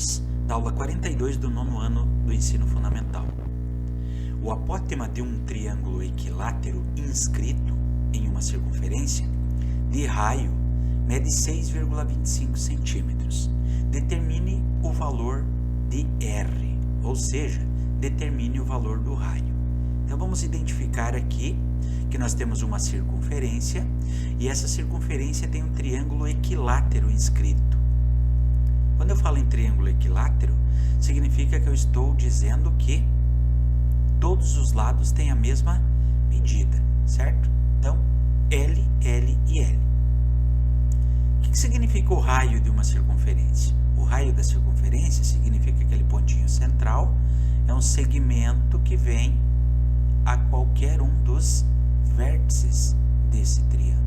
2 da aula 42 do nono ano do ensino fundamental. O apótema de um triângulo equilátero inscrito em uma circunferência de raio mede 6,25 centímetros. Determine o valor de R, ou seja, determine o valor do raio. Então vamos identificar aqui que nós temos uma circunferência e essa circunferência tem um triângulo equilátero inscrito. Quando eu falo em triângulo equilátero, significa que eu estou dizendo que todos os lados têm a mesma medida, certo? Então, L, L e L. O que significa o raio de uma circunferência? O raio da circunferência significa aquele pontinho central, é um segmento que vem a qualquer um dos vértices desse triângulo.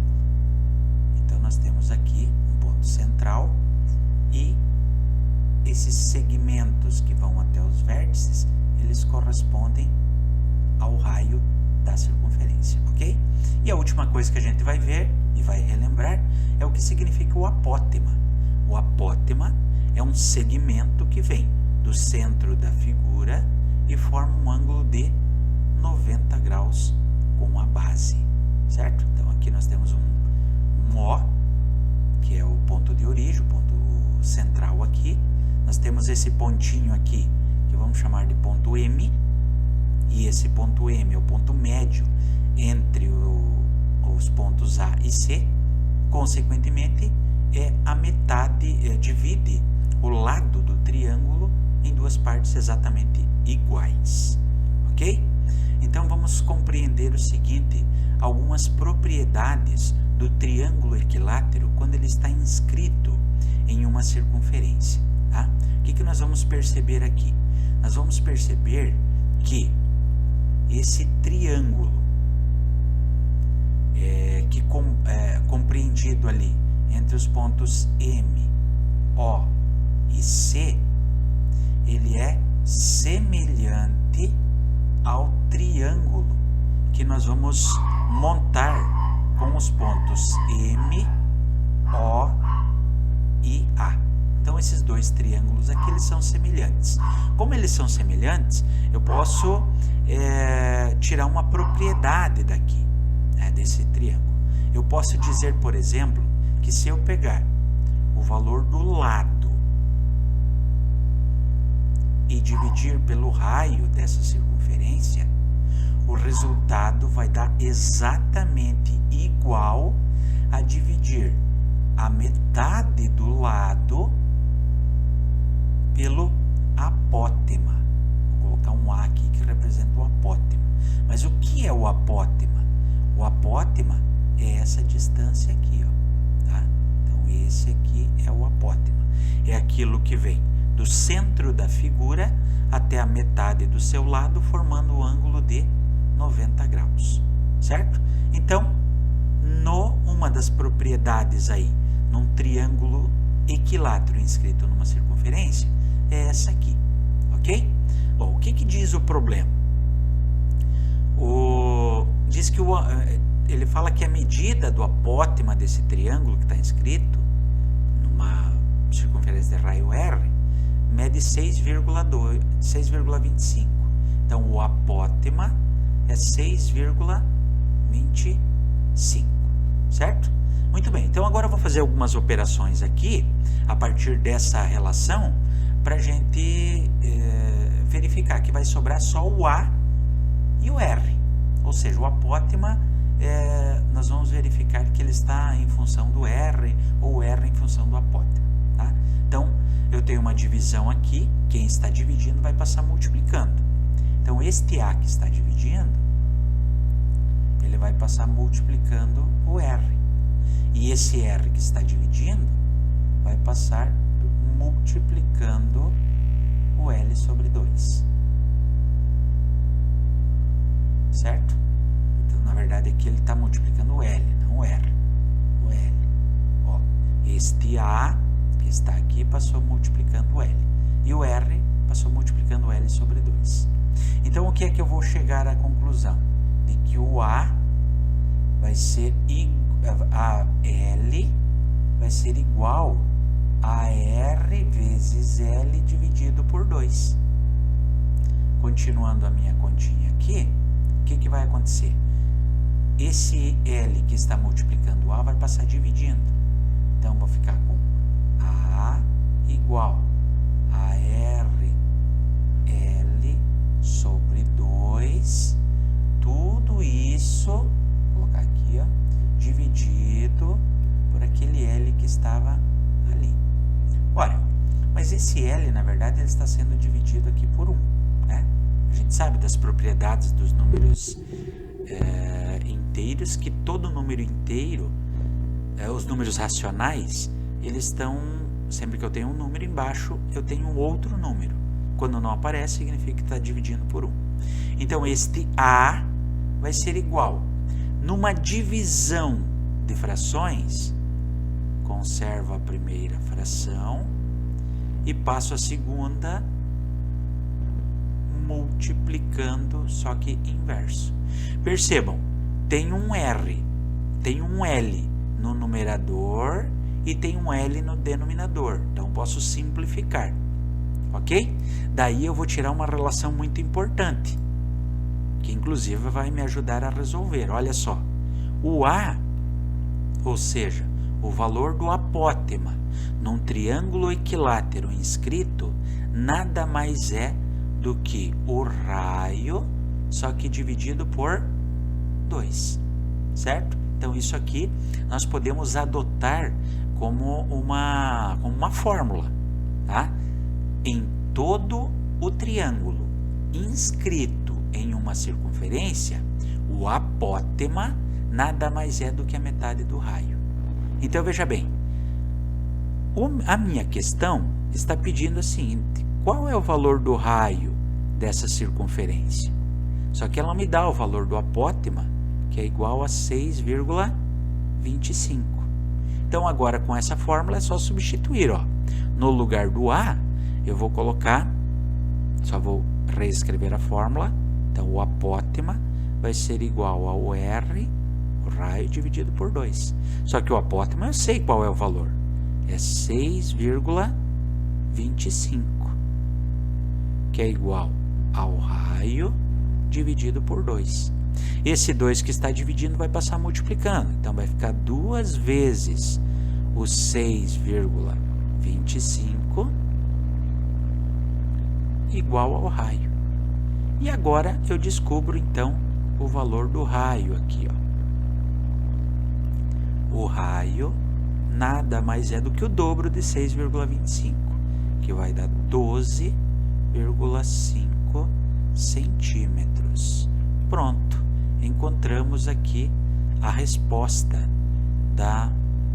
Então, nós temos aqui um ponto central e esses segmentos que vão até os vértices, eles correspondem ao raio da circunferência, ok? E a última coisa que a gente vai ver e vai relembrar é o que significa o apótema. O apótema é um segmento que vem do centro da figura e forma um ângulo de 90 graus com a base, certo? Então aqui nós temos um O, que é o ponto de origem, o ponto central aqui. Nós temos esse pontinho aqui, que vamos chamar de ponto M, e esse ponto M é o ponto médio entre os pontos A e C. Consequentemente, é a metade, divide o lado do triângulo em duas partes exatamente iguais, ok? Então, vamos compreender o seguinte, algumas propriedades do triângulo equilátero quando ele está inscrito em uma circunferência. Tá? O que nós vamos perceber aqui? Nós vamos perceber que esse triângulo compreendido ali entre os pontos M, O e C, ele é semelhante ao triângulo que nós vamos montar com os pontos M, O e A. Então, esses dois triângulos aqui, eles são semelhantes. Como eles são semelhantes, eu posso tirar uma propriedade daqui, desse triângulo. Eu posso dizer, por exemplo, que se eu pegar o valor do lado e dividir pelo raio dessa circunferência, o resultado vai dar exatamente igual a dividir a metade do lado pelo apótema. Vou colocar um A aqui que representa o apótema. Mas o que é o apótema? O apótema é essa distância aqui, ó, tá? Então, esse aqui é o apótema. É aquilo que vem do centro da figura até a metade do seu lado, formando o ângulo de 90 graus, certo? Então, uma das propriedades aí, num triângulo equilátero inscrito numa circunferência, é essa aqui, ok? Bom, o que diz o problema? Diz que ele fala que a medida do apótema desse triângulo que está inscrito numa circunferência de raio R mede 6,25. Então, o apótema é 6,25, certo? Muito bem, então agora eu vou fazer algumas operações aqui, a partir dessa relação, para a gente verificar que vai sobrar só o A e o R. Ou seja, o apótema, nós vamos verificar que ele está em função do R, ou o R em função do apótema. Tá? Então, eu tenho uma divisão aqui, quem está dividindo vai passar multiplicando. Então, este A que está dividindo, ele vai passar multiplicando o R. E esse R que está dividindo vai passar multiplicando o L sobre 2. Certo? Então, na verdade, aqui ele está multiplicando o L, não o R. O L. Ó, este A que está aqui passou multiplicando o L. E o R passou multiplicando o L sobre 2. Então, o que é que eu vou chegar à conclusão? De que o A vai ser a L vai ser igual AR vezes L dividido por 2. Continuando a minha continha aqui, o que vai acontecer? Esse L que está multiplicando A vai passar dividindo. Então, vou ficar com A igual a R L sobre 2, tudo isso, vou colocar aqui, ó, dividido por aquele L que estava ali. Olha, mas esse L, na verdade, ele está sendo dividido aqui por 1, né? A gente sabe das propriedades dos números inteiros, que todo número inteiro, os números racionais, eles estão, sempre que eu tenho um número embaixo, eu tenho um outro número. Quando não aparece, significa que está dividindo por 1. Então, este A vai ser igual, numa divisão de frações, conservo a primeira fração e passo a segunda multiplicando, só que inverso. Percebam, tem um R, tem um L no numerador e tem um L no denominador. Então, posso simplificar, ok? Daí eu vou tirar uma relação muito importante, que inclusive vai me ajudar a resolver. Olha só, o A, ou seja, o valor do apótema num triângulo equilátero inscrito, nada mais é do que o raio, só que dividido por 2, certo? Então, isso aqui nós podemos adotar como uma fórmula, tá? Em todo o triângulo inscrito em uma circunferência, o apótema nada mais é do que a metade do raio. Então, veja bem, a minha questão está pedindo o seguinte: qual é o valor do raio dessa circunferência? Só que ela me dá o valor do apótema, que é igual a 6,25. Então, agora com essa fórmula é só substituir, ó. No lugar do A, eu vou colocar, só vou reescrever a fórmula. Então, o apótema vai ser igual ao R, o raio, dividido por 2. Só que o apótema eu sei qual é o valor. É 6,25, que é igual ao raio dividido por 2. Esse 2 que está dividindo vai passar multiplicando. Então, vai ficar 2 vezes o 6,25 igual ao raio. E agora eu descubro, então, o valor do raio aqui, ó. O raio nada mais é do que o dobro de 6,25, que vai dar 12,5 centímetros. Pronto, encontramos aqui a resposta da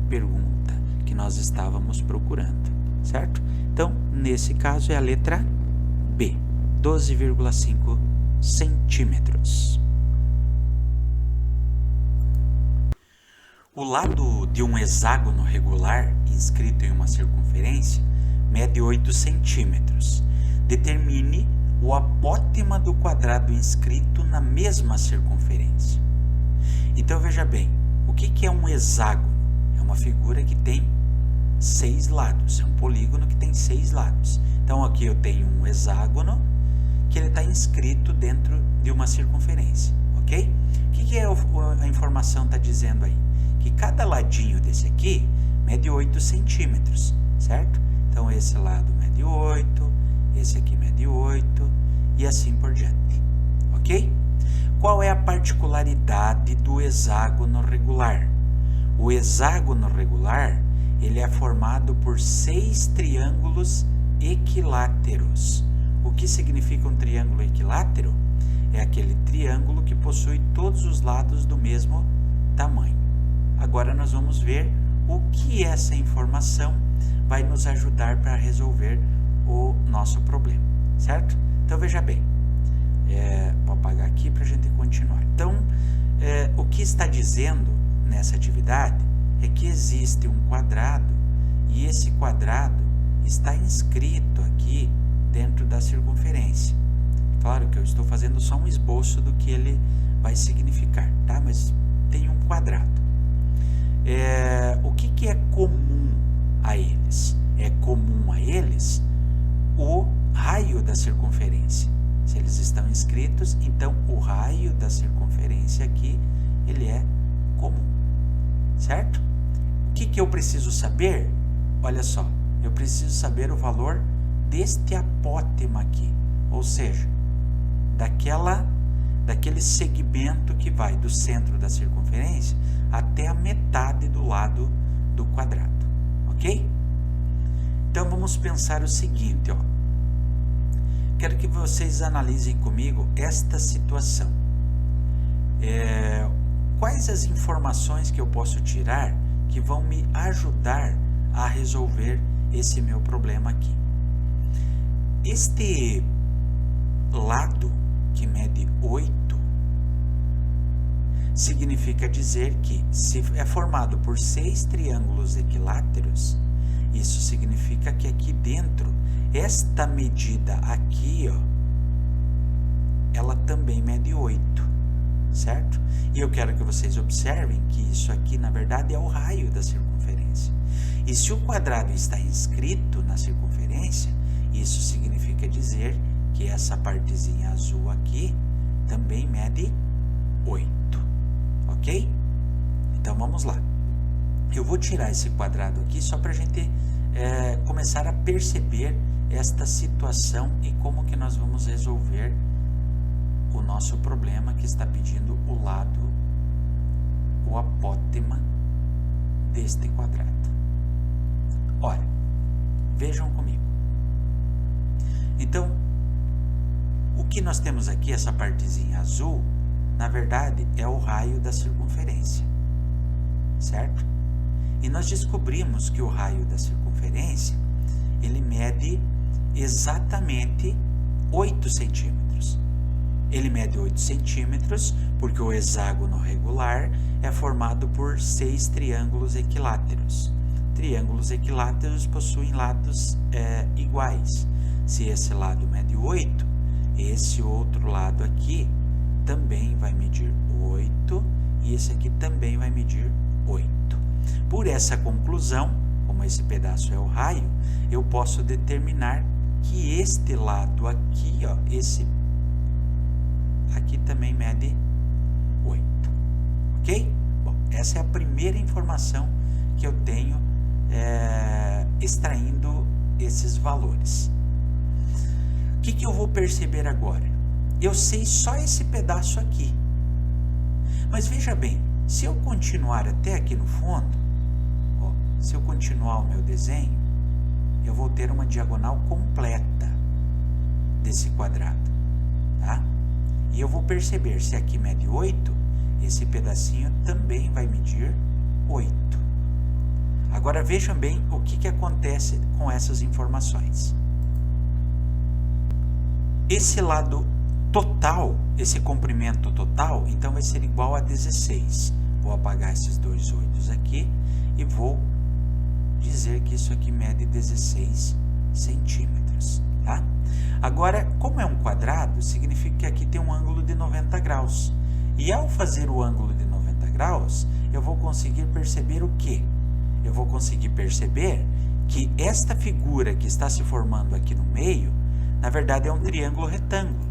pergunta que nós estávamos procurando, certo? Então, nesse caso é a letra B, 12,5 centímetros. O lado de um hexágono regular inscrito em uma circunferência mede 8 centímetros. Determine o apótema do quadrado inscrito na mesma circunferência. Então, veja bem, o que é um hexágono? É uma figura que tem 6 lados, é um polígono que tem 6 lados. Então, aqui eu tenho um hexágono que ele está inscrito dentro de uma circunferência, ok? O que a informação está dizendo aí? Que cada ladinho desse aqui mede 8 centímetros, certo? Então, esse lado mede 8, esse aqui mede 8 e assim por diante, ok? Qual é a particularidade do hexágono regular? O hexágono regular, ele é formado por 6 triângulos equiláteros. O que significa um triângulo equilátero? É aquele triângulo que possui todos os lados do mesmo tamanho. Agora nós vamos ver o que essa informação vai nos ajudar para resolver o nosso problema, certo? Então, veja bem, vou apagar aqui para a gente continuar. Então, o que está dizendo nessa atividade é que existe um quadrado e esse quadrado está inscrito aqui dentro da circunferência. Claro que eu estou fazendo só um esboço do que ele vai significar, tá? Mas tem um quadrado. O que é comum a eles? é comum a eles o raio da circunferência. Se eles estão inscritos, então o raio da circunferência aqui, ele é comum, certo? O que eu preciso saber? Olha só, eu preciso saber o valor deste apótema aqui, ou seja, daquele segmento que vai do centro da circunferência até a metade do lado do quadrado, ok? Então vamos pensar o seguinte, ó. Quero que vocês analisem comigo esta situação. Quais as informações que eu posso tirar que vão me ajudar a resolver esse meu problema aqui? Este lado que mede 8 significa dizer que se é formado por 6 triângulos equiláteros, isso significa que aqui dentro, esta medida aqui, ó, ela também mede 8, certo? E eu quero que vocês observem que isso aqui, na verdade, é o raio da circunferência. E se o quadrado está inscrito na circunferência, isso significa dizer que essa partezinha azul aqui também mede 8, ok? Então vamos lá. Eu vou tirar esse quadrado aqui só para a gente começar a perceber esta situação e como que nós vamos resolver o nosso problema que está pedindo o lado, o apótema deste quadrado. Ora, vejam comigo. Então, o que nós temos aqui, essa partezinha azul, na verdade é o raio da circunferência, certo? E nós descobrimos que o raio da circunferência, ele mede exatamente 8 centímetros. Ele mede 8 centímetros porque o hexágono regular é formado por 6 triângulos equiláteros. Triângulos equiláteros possuem lados iguais. Se esse lado mede 8, esse outro lado aqui também vai medir 8 e esse aqui também vai medir 8. Por essa conclusão, como esse pedaço é o raio, eu posso determinar que este lado aqui, ó, esse aqui também mede 8, ok? Bom, essa é a primeira informação que eu tenho extraindo esses valores. O que eu vou perceber agora? Eu sei só esse pedaço aqui. Mas veja bem, se eu continuar até aqui no fundo, ó, se eu continuar o meu desenho, eu vou ter uma diagonal completa desse quadrado, tá? E eu vou perceber, se aqui mede 8, esse pedacinho também vai medir 8. Agora vejam bem o que acontece com essas informações. Esse lado total, esse comprimento total, então vai ser igual a 16. Vou apagar esses dois 8 aqui e vou dizer que isso aqui mede 16 centímetros, tá? Agora, como é um quadrado, significa que aqui tem um ângulo de 90 graus. E ao fazer o ângulo de 90 graus, eu vou conseguir perceber o quê? Eu vou conseguir perceber que esta figura que está se formando aqui no meio, na verdade é um triângulo retângulo.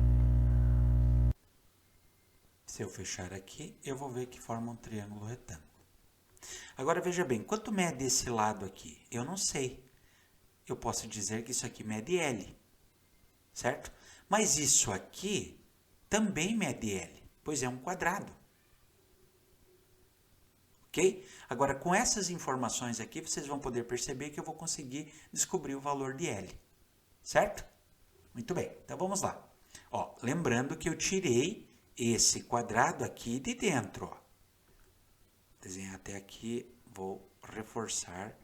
Se eu fechar aqui, eu vou ver que forma um triângulo retângulo. Agora veja bem, quanto mede esse lado aqui? Eu não sei. Eu posso dizer que isso aqui mede L, certo? Mas isso aqui também mede L, pois é um quadrado. Ok? Agora, com essas informações aqui, vocês vão poder perceber que eu vou conseguir descobrir o valor de L, certo? Muito bem, então vamos lá. Ó, lembrando que eu tirei esse quadrado aqui de dentro, ó. Desenhar até aqui, vou reforçar,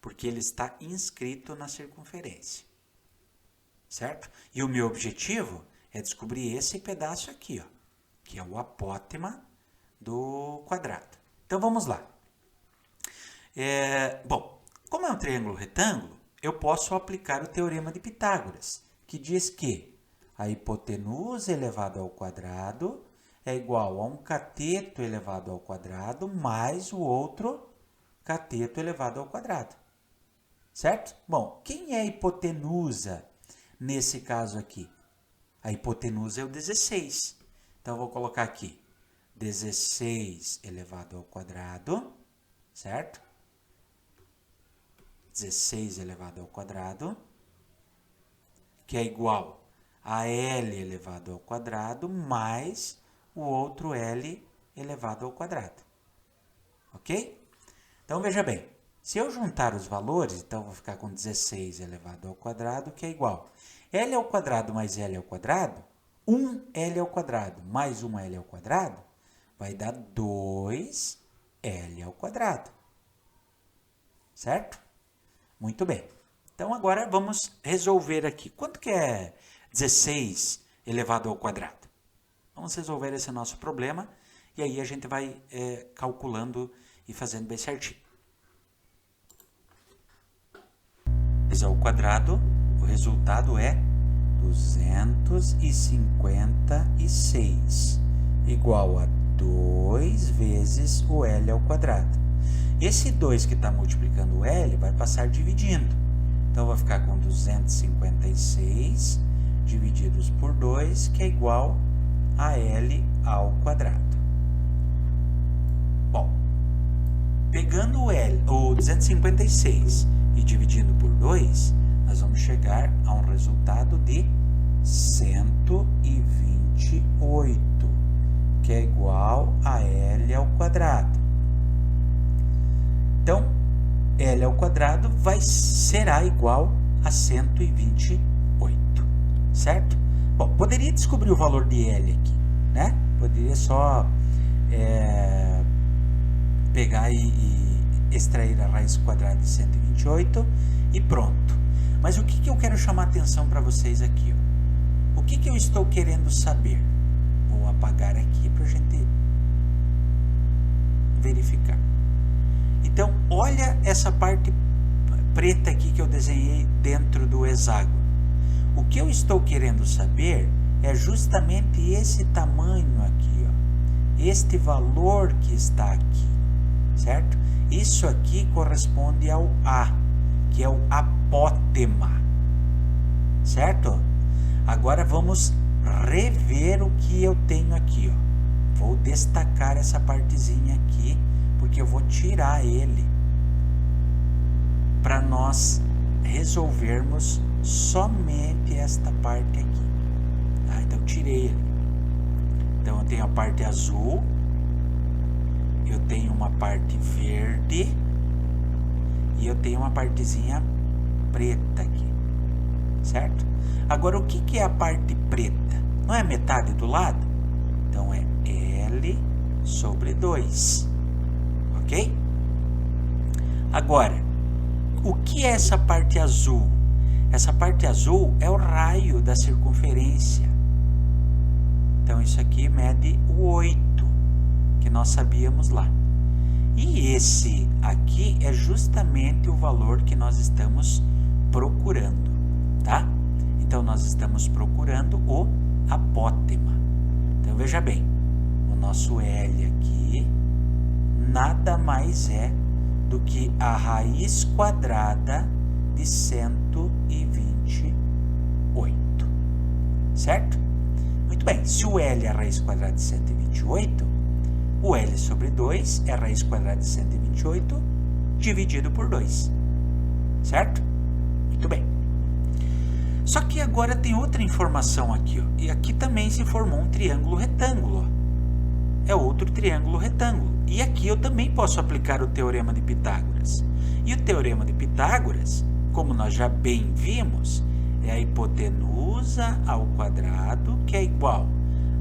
porque ele está inscrito na circunferência, certo? E o meu objetivo é descobrir esse pedaço aqui, ó, que é o apótema do quadrado. Então vamos lá. Bom, como é um triângulo retângulo, eu posso aplicar o teorema de Pitágoras, que diz que a hipotenusa elevado ao quadrado é igual a um cateto elevado ao quadrado mais o outro cateto elevado ao quadrado. certo? Bom, quem é a hipotenusa nesse caso aqui? A hipotenusa é o 16. Então, eu vou colocar aqui 16 elevado ao quadrado, certo? 16 elevado ao quadrado, que é igual a L elevado ao quadrado mais o outro L elevado ao quadrado. Ok? Então, veja bem. Se eu juntar os valores, então eu vou ficar com 16 elevado ao quadrado, que é igual L ao quadrado mais L ao quadrado, 1L ao quadrado mais 1L ao quadrado, vai dar 2L ao quadrado. Certo? Muito bem. Então, agora vamos resolver aqui. Quanto que é 16 elevado ao quadrado? Vamos resolver esse nosso problema e aí a gente vai calculando e fazendo bem certinho. Ao quadrado, o resultado é 256 igual a 2 vezes o L ao quadrado. Esse 2 que está multiplicando o L vai passar dividindo. Então, vai ficar com 256 divididos por 2, que é igual a L ao quadrado. Bom, pegando o 256 e dividindo por 2, nós vamos chegar a um resultado de 128, que é igual a L ao quadrado. Então, L ao quadrado será igual a 128, certo? Bom, poderia descobrir o valor de L aqui, né? Poderia só pegar e extrair a raiz quadrada de 128 e pronto. Mas o que eu quero chamar a atenção para vocês aqui? Ó? O que eu estou querendo saber? Vou apagar aqui para a gente verificar. Então, olha essa parte preta aqui que eu desenhei dentro do hexágono. O que eu estou querendo saber é justamente esse tamanho aqui, ó. Este valor que está aqui, certo? Isso aqui corresponde ao A, que é o apótema, certo? Agora vamos rever o que eu tenho aqui, ó. Vou destacar essa partezinha aqui, porque eu vou tirar ele para nós resolvermos somente esta parte aqui. Tá? Então, tirei ele. Então, eu tenho a parte azul, eu tenho uma parte verde e eu tenho uma partezinha preta aqui, certo? Agora, o que é a parte preta? Não é metade do lado? Então, é L sobre 2, ok? Agora, o que é essa parte azul? Essa parte azul é o raio da circunferência. Então, isso aqui mede o 8, que nós sabíamos lá. E esse aqui é justamente o valor que nós estamos procurando, tá? Então, nós estamos procurando o apótema. Então, veja bem, o nosso L aqui nada mais é do que a raiz quadrada de 128, certo? Muito bem, se o L é a raiz quadrada de 128, o L sobre 2 é a raiz quadrada de 128 dividido por 2, certo? Muito bem. Só que agora tem outra informação aqui, ó. E aqui também se formou um triângulo retângulo, ó. É outro triângulo retângulo. E aqui eu também posso aplicar o teorema de Pitágoras. E o teorema de Pitágoras, como nós já bem vimos, é a hipotenusa ao quadrado, que é igual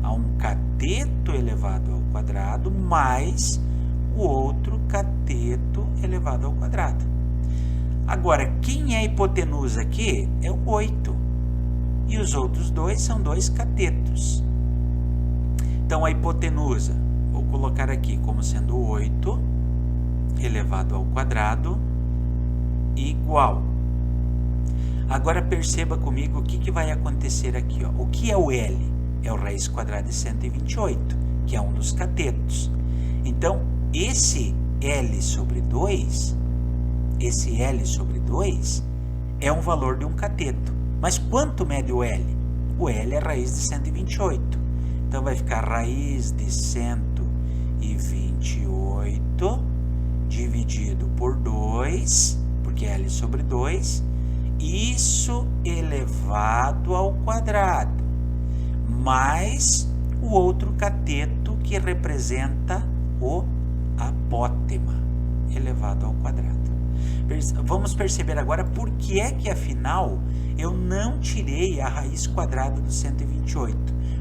a um cateto elevado ao quadrado mais o outro cateto elevado ao quadrado. Agora, quem é a hipotenusa aqui é o 8. E os outros dois são dois catetos. Então, a hipotenusa, vou colocar aqui como sendo 8 elevado ao quadrado igual. Agora, perceba comigo o que vai acontecer aqui, ó. O que é o L? É o raiz quadrada de 128, que é um dos catetos. Então, esse L sobre 2, esse L sobre 2 é um valor de um cateto. Mas quanto mede o L? O L é a raiz de 128. Então vai ficar raiz de 128 dividido por 2, porque é L sobre 2, isso elevado ao quadrado, mais o outro cateto que representa o apótema elevado ao quadrado. Vamos perceber agora por que é que, afinal, eu não tirei a raiz quadrada do 128.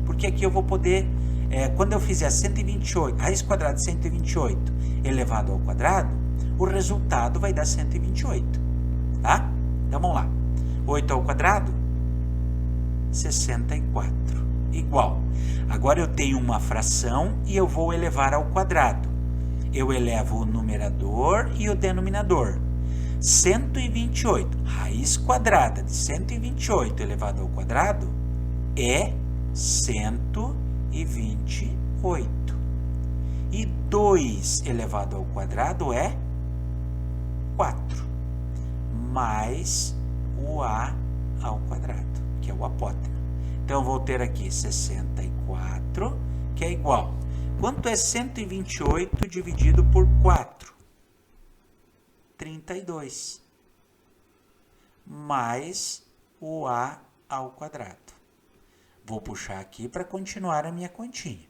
Porque aqui eu vou poder, quando eu fizer 128, raiz quadrada de 128 elevado ao quadrado, o resultado vai dar 128. Tá? Então vamos lá. 8 ao quadrado, 64. Igual. Agora eu tenho uma fração e eu vou elevar ao quadrado. Eu elevo o numerador e o denominador. 128, raiz quadrada de 128 elevado ao quadrado é 128. E 2 elevado ao quadrado é 4. Mais o A ao quadrado, que é o apótema. Então, eu vou ter aqui 64, que é igual. Quanto é 128 dividido por 4? 32. Mais o A ao quadrado. Vou puxar aqui para continuar a minha continha.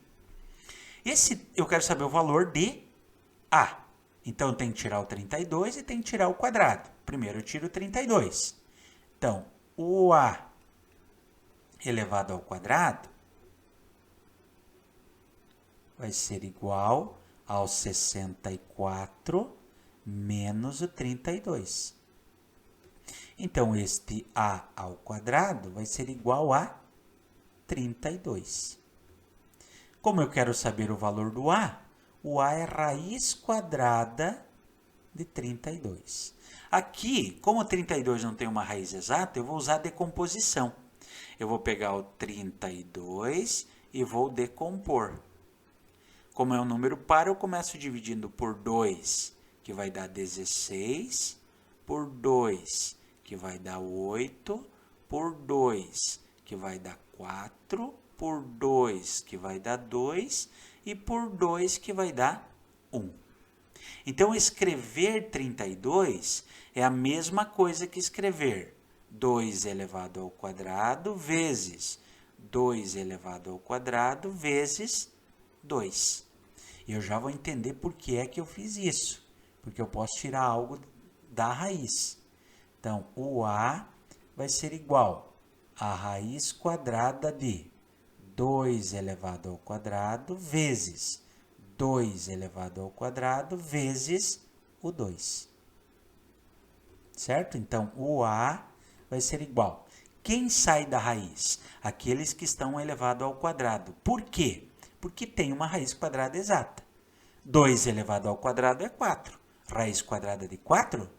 Eu quero saber o valor de A. Então, eu tenho que tirar o 32 e tenho que tirar o quadrado. Primeiro, eu tiro o 32. Então, o A elevado ao quadrado vai ser igual ao 64 menos o 32. Então, este A ao quadrado vai ser igual a 32. Como eu quero saber o valor do A, o A é raiz quadrada de 32. Aqui, como 32 não tem uma raiz exata, eu vou usar a decomposição. Eu vou pegar o 32 e vou decompor. Como é um número par, eu começo dividindo por 2, que vai dar 16, por 2, que vai dar 8, por 2, que vai dar 4, por 2, que vai dar 2, e por 2, que vai dar 1. Então, escrever 32 é a mesma coisa que escrever 2 elevado ao quadrado vezes 2 elevado ao quadrado vezes 2. E eu já vou entender por que é que eu fiz isso. Porque eu posso tirar algo da raiz. Então, o A vai ser igual a raiz quadrada de 2 elevado ao quadrado vezes 2 elevado ao quadrado vezes o 2. Certo? Então, o A vai ser igual. Quem sai da raiz? Aqueles que estão elevado ao quadrado. Por quê? Porque tem uma raiz quadrada exata. 2 elevado ao quadrado é 4. Raiz quadrada de 4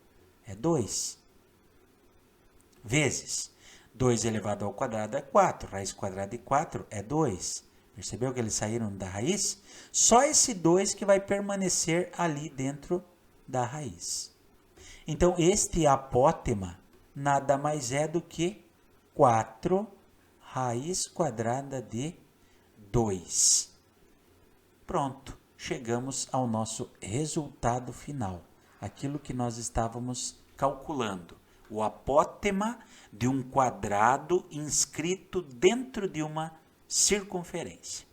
é 2. Vezes 2 elevado ao quadrado é 4. Raiz quadrada de 4 é 2. Percebeu que eles saíram da raiz? Só esse 2 que vai permanecer ali dentro da raiz. Então, este apótema nada mais é do que 4 raiz quadrada de 2. Pronto, chegamos ao nosso resultado final. Aquilo que nós estávamos calculando. O apótema de um quadrado inscrito dentro de uma circunferência.